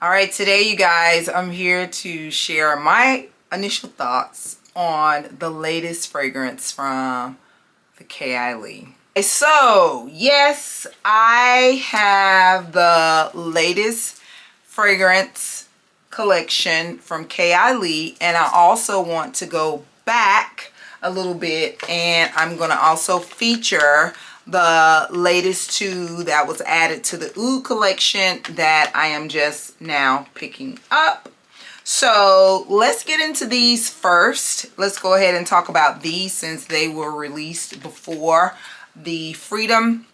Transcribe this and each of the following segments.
All right, today you guys, I'm here to share my initial thoughts on the latest fragrance from the KayAli. So, yes, I have the latest fragrance collection from KayAli, and I also want to go back a little bit, and I'm going to also feature the latest two that was added to the OUD collection that I am just now picking up. So let's get into these first. Let's go ahead and talk about these since they were released before the Freedom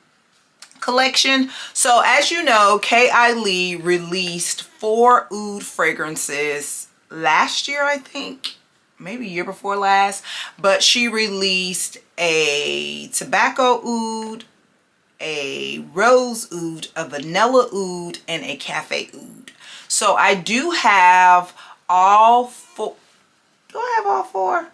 collection. So as you know, KayAli released 4 OUD fragrances last year, I think. Maybe year before last, but she released a tobacco oud, a rose oud, a vanilla oud, and a cafe oud. So I do have all 4. Do I have all 4?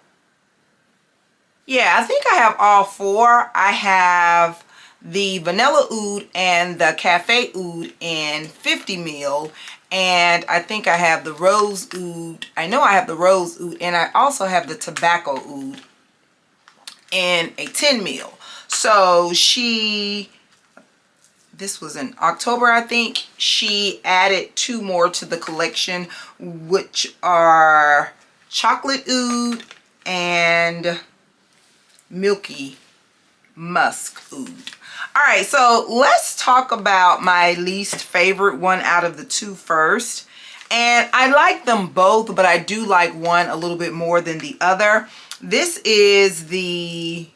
Yeah, I think I have all 4. I have the vanilla oud and the cafe oud in 50 ml. And I think I have the rose oud. I know I have the rose oud, and I also have the tobacco oud in a 10 ml. So this was in October, I think. She added 2 more to the collection, which are chocolate oud and milky musk oud. All right, so let's talk about my least favorite one out of the 2 first. And I like them both, but I do like one a little bit more than the other. This is the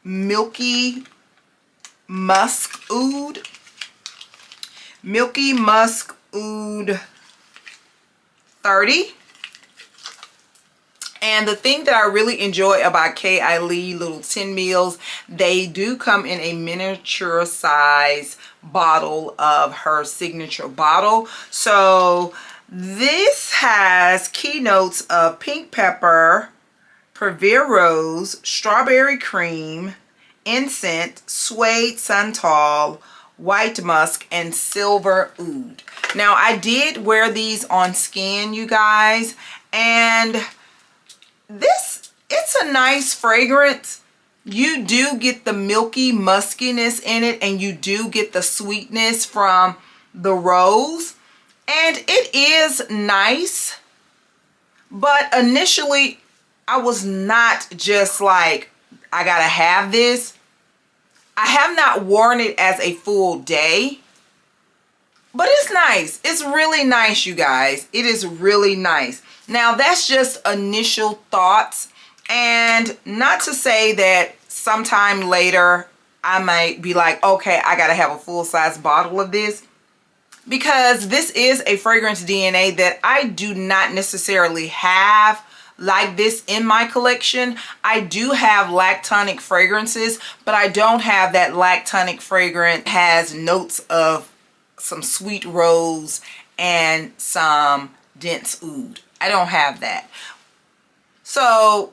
Milky Musk Oud. Milky Musk Oud 30. And the thing that I really enjoy about KayAli little 10 mils, they do come in a miniature size bottle of her signature bottle. So this has keynotes of pink pepper, Purveyor rose, strawberry cream, incense, suede santal, white musk, and silver oud. Now I did wear these on skin, you guys, and it's a nice fragrance. You do get the milky muskiness in it, and you do get the sweetness from the rose, and it is nice. But initially I was not just like, I gotta have this. I have not worn it as a full day, but it's nice. It's really nice, you guys. It is really nice. Now, that's just initial thoughts, and not to say that sometime later I might be like, okay, I gotta have a full-size bottle of this, because this is a fragrance DNA that I do not necessarily have like this in my collection. I do have lactonic fragrances, but I don't have that lactonic fragrance that has notes of some sweet rose and some dense oud. I don't have that. So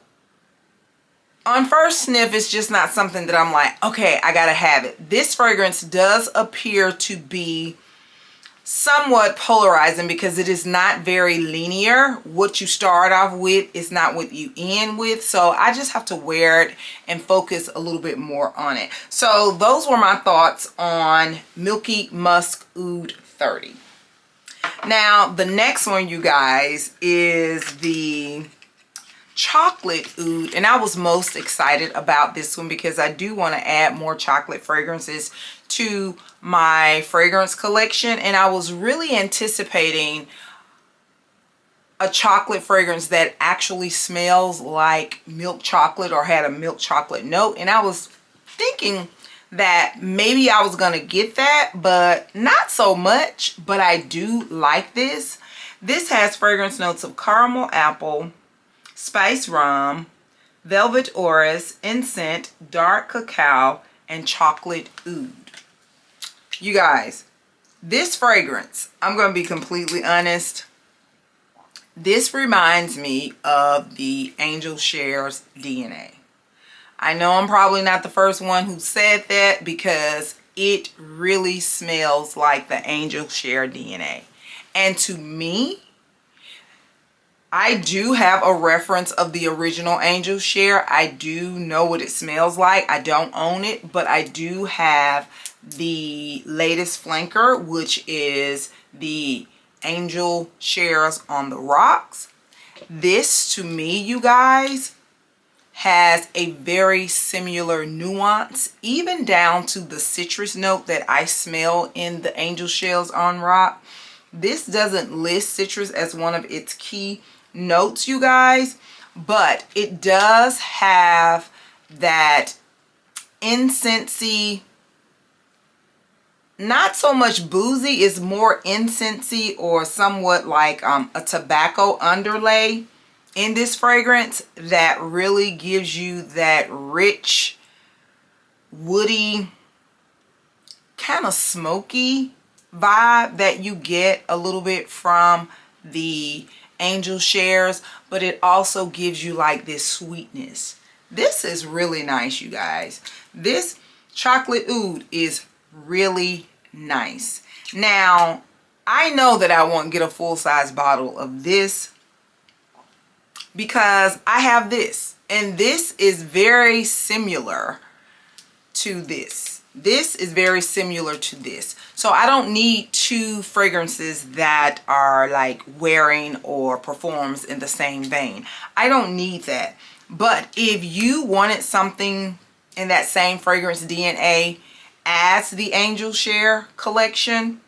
on first sniff, it's just not something that I'm like, okay, I gotta have it. This fragrance does appear to be somewhat polarizing because it is not very linear. What you start off with is not what you end with. So I just have to wear it and focus a little bit more on it. So those were my thoughts on Milky Musk Oud 30. Now, the next one, you guys, is the chocolate oud, and I was most excited about this one because I do want to add more chocolate fragrances to my fragrance collection, and I was really anticipating a chocolate fragrance that actually smells like milk chocolate or had a milk chocolate note. And I was thinking that maybe I was gonna get that, but not so much. But I do like this. This has fragrance notes of caramel apple, spice rum, velvet orris, incense, dark cacao, and chocolate oud. You guys, this fragrance, I'm going to be completely honest, this reminds me of the Angel Share's DNA. I know I'm probably not the first one who said that, because it really smells like the Angel Share DNA. And to me, I do have a reference of the original Angel Share. I do know what it smells like. I don't own it, but I do have the latest flanker, which is the Angel Shares on the Rocks. This, to me, you guys, has a very similar nuance, even down to the citrus note that I smell in the Angel Shares on Rock. This doesn't list citrus as one of its key notes, you guys, but it does have that incensey, not so much boozy, it's more incensey or somewhat like a tobacco underlay in this fragrance that really gives you that rich, woody, kind of smoky vibe that you get a little bit from the Angel Shares, but it also gives you like this sweetness. This is really nice, you guys. This chocolate oud is really nice. Now, I know that I won't get a full-size bottle of this because I have this, and this is very similar to this. This is very similar to this. So I don't need two fragrances that are like wearing or perfumes in the same vein. I don't need that. But if you wanted something in that same fragrance DNA as the Angel Share collection,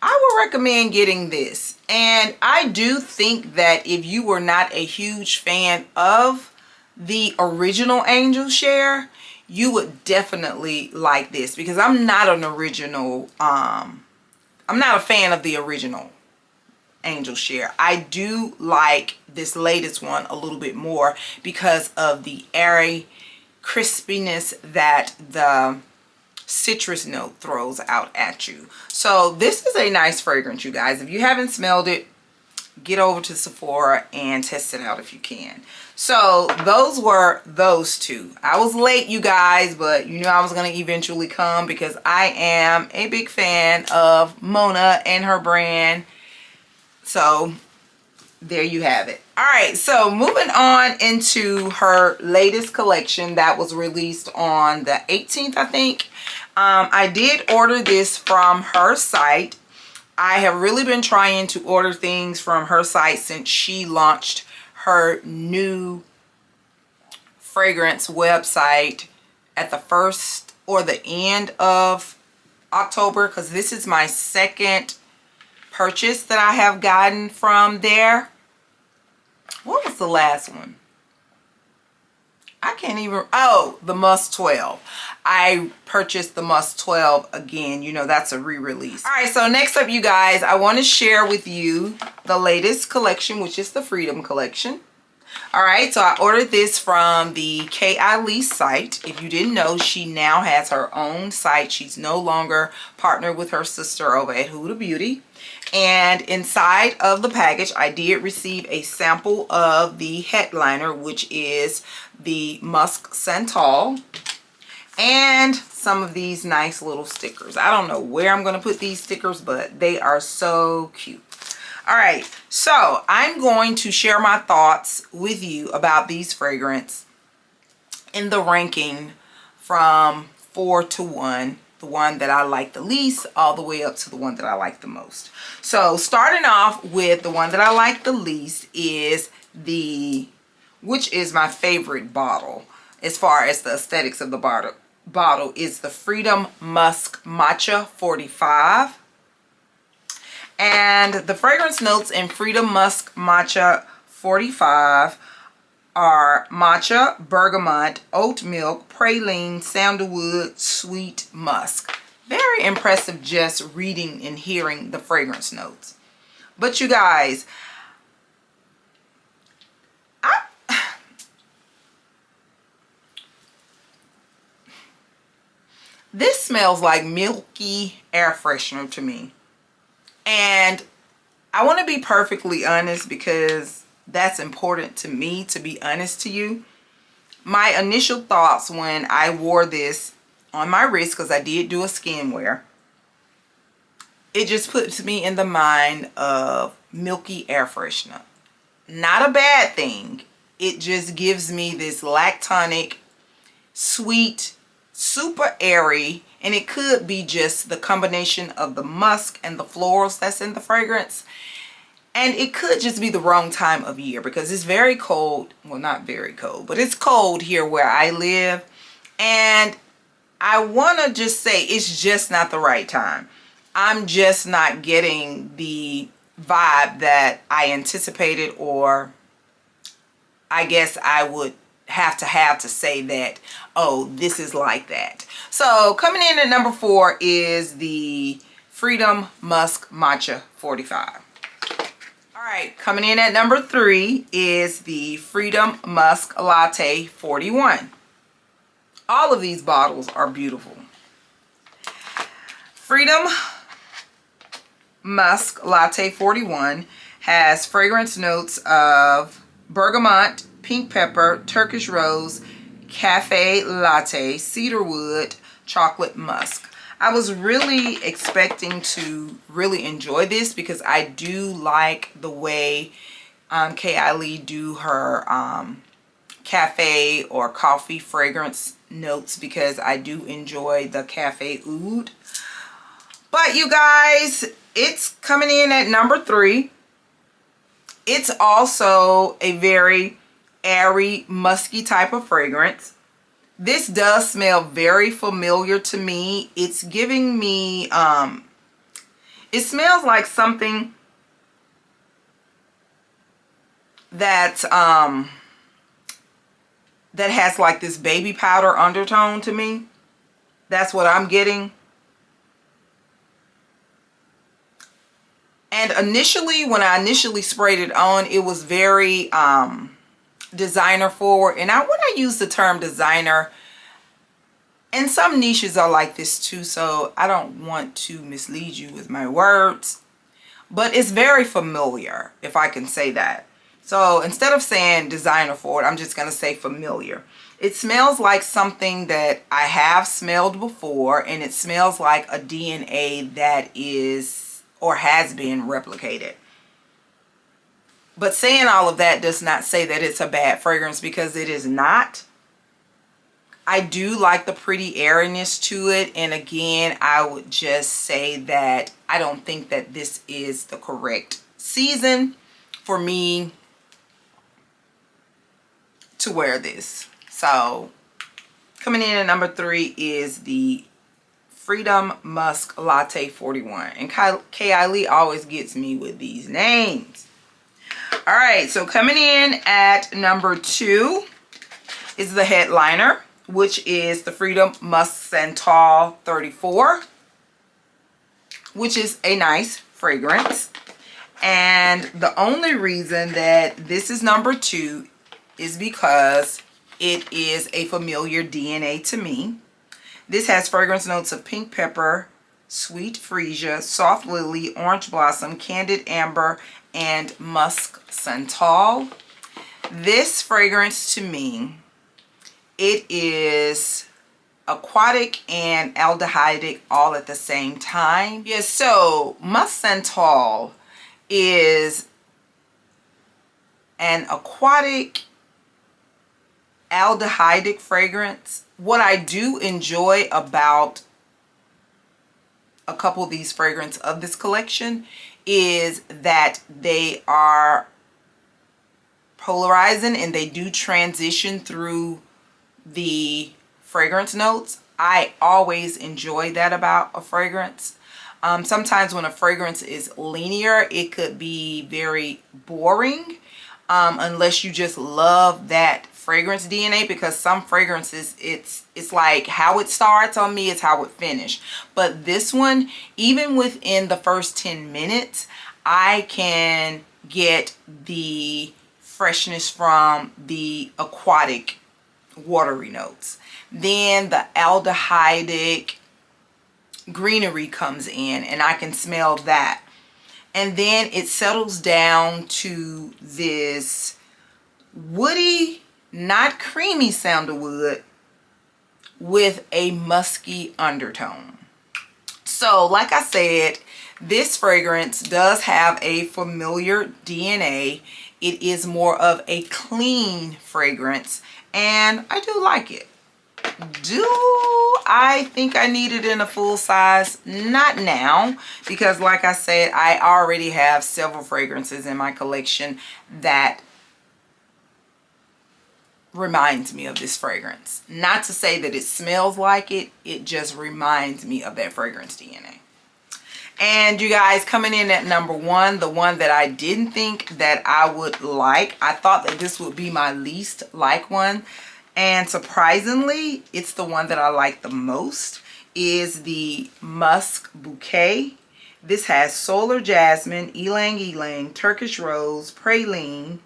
I would recommend getting this. And I do think that if you were not a huge fan of the original Angel Share, you would definitely like this, because I'm not an original, I'm not a fan of the original Angel Share. I do like this latest one a little bit more because of the airy crispiness that the citrus note throws out at you. So this is a nice fragrance, you guys. If you haven't smelled it, get over to Sephora and test it out if you can. So those were those two. I was late, you guys, but you knew I was going to eventually come because I am a big fan of Mona and her brand. So there you have it. All right, so moving on into her latest collection that was released on the 18th, I think. I did order this from her site. I have really been trying to order things from her site since she launched her new fragrance website at the first or the end of October, because this is my second purchase that I have gotten from there. What was the last one? I can't even, oh, the Musk 12. I purchased the Musk 12 again. You know, that's a re-release. All right, so next up, you guys, I want to share with you the latest collection, which is the Freedom collection. All right, so I ordered this from the KayAli site. If you didn't know, she now has her own site. She's no longer partnered with her sister over at Huda Beauty. And inside of the package, I did receive a sample of the headliner, which is the Musk Santal, and some of these nice little stickers. I don't know where I'm going to put these stickers, but they are so cute. All right, so I'm going to share my thoughts with you about these fragrances in the ranking from 4 to 1. The one that I like the least all the way up to the one that I like the most. So starting off with the one that I like the least is which is my favorite bottle as far as the aesthetics of the bottle is the Freedom Musk Matcha 45. And the fragrance notes in Freedom Musk Matcha 45 are matcha, bergamot, oat milk, praline, sandalwood, sweet musk. Very impressive just reading and hearing the fragrance notes. But you guys, this smells like milky air freshener to me. And I want to be perfectly honest, because that's important to me, to be honest to you. My initial thoughts when I wore this on my wrist, because I did do a skin wear, it just puts me in the mind of milky air freshener. Not a bad thing. It just gives me this lactonic, sweet, super airy, and it could be just the combination of the musk and the florals that's in the fragrance. And it could just be the wrong time of year because it's very cold. Well, not very cold, but it's cold here where I live. And I want to just say it's just not the right time. I'm just not getting the vibe that I anticipated, or I guess I would have to say that, oh, this is like that. So coming in at number 4 is the Freedom Musk Matcha 45. All right, coming in at number 3 is the Freedom Musk Latte 41. All of these bottles are beautiful. Freedom Musk Latte 41 has fragrance notes of bergamot, pink pepper, Turkish rose, cafe latte, cedarwood, chocolate musk. I was really expecting to really enjoy this because I do like the way KayAli do her cafe or coffee fragrance notes, because I do enjoy the cafe oud. But you guys, it's coming in at number 3. It's also a very airy, musky type of fragrance. This does smell very familiar to me. It's giving me, it smells like something that, that has like this baby powder undertone to me. That's what I'm getting. And initially, when I initially sprayed it on, it was very designer forward. And when I use the term designer, and some niches are like this too, so I don't want to mislead you with my words, but it's very familiar, if I can say that. So instead of saying designer forward, I'm just going to say familiar. It smells like something that I have smelled before, and it smells like a DNA that is or has been replicated. But saying all of that does not say that it's a bad fragrance, because it is not. I do like the pretty airiness to it, and again, I would just say that I don't think that this is the correct season for me to wear this. So coming in at number 3 is the Freedom Musk Latte 41. And KayAli always gets me with these names. All right, so coming in at number 2 is the headliner, which is the Freedom Musk Santal 34, which is a nice fragrance. And the only reason that this is number 2 is because it is a familiar DNA to me. This has fragrance notes of pink pepper, sweet freesia, soft lily, orange blossom, candied amber, and musk santal. This fragrance to me, it is aquatic and aldehydic all at the same time. Yes, so musk santal is an aquatic aldehydic fragrance. What I do enjoy about a couple of these fragrances of this collection is that they are polarizing and they do transition through the fragrance notes. I always enjoy that about a fragrance. Sometimes when a fragrance is linear, it could be very boring unless you just love that fragrance DNA, because some fragrances, it's like how it starts on me is how it finishes. But this one, even within the first 10 minutes, I can get the freshness from the aquatic watery notes. Then the aldehydic greenery comes in and I can smell that. And then it settles down to this woody, not creamy sandalwood with a musky undertone. So So like I said, this fragrance does have a familiar DNA. It is more of a clean fragrance, and I do like it. Do I think I need it in a full size? Not now, because like I said, I already have several fragrances in my collection that reminds me of this fragrance. Not to say that it smells like it, it just reminds me of that fragrance DNA. And you guys, coming in at number 1, the one that I didn't think that I would like, I thought that this would be my least like one, and surprisingly it's the one that I like the most, is the Musk Bouquet. This has solar jasmine, ylang ylang, Turkish rose, praline,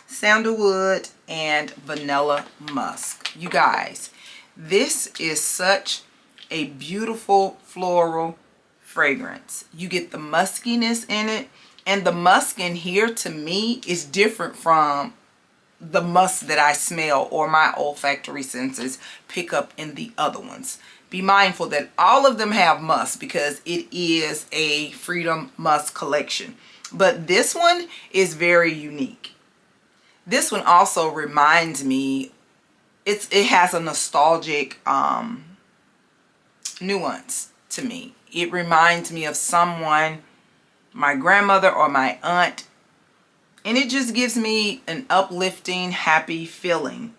sandalwood, and vanilla musk. You guys, this is such a beautiful floral fragrance. You get the muskiness in it, and the musk in here to me is different from the musk that I smell or my olfactory senses pick up in the other ones. Be mindful that all of them have musk because it is a Freedom Musk collection, but this one is very unique. This one also reminds me, it has a nostalgic nuance to me. It reminds me of someone, my grandmother or my aunt, and it just gives me an uplifting, happy feeling,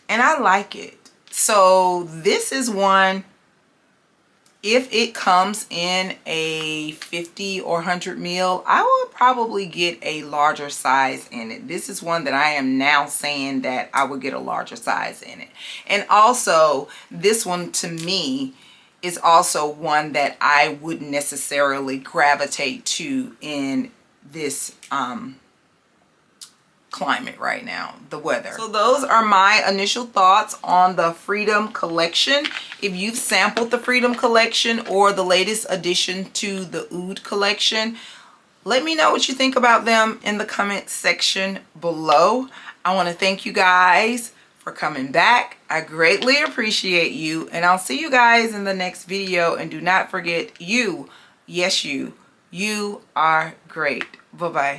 and I like it. So this is one, if it comes in a 50 or 100 ml, I would probably get a larger size in it. This is one that I am now saying that I would get a larger size in it. And also, this one to me is also one that I wouldn't necessarily gravitate to in this climate right now, the weather. So those are my initial thoughts on the Freedom collection. If you've sampled the Freedom collection or the latest addition to the OUD collection, let me know what you think about them in the comment section below. I want to thank you guys for coming back. I greatly appreciate you, and I'll see you guys in the next video. And do not forget, you, yes you are great. Bye-bye.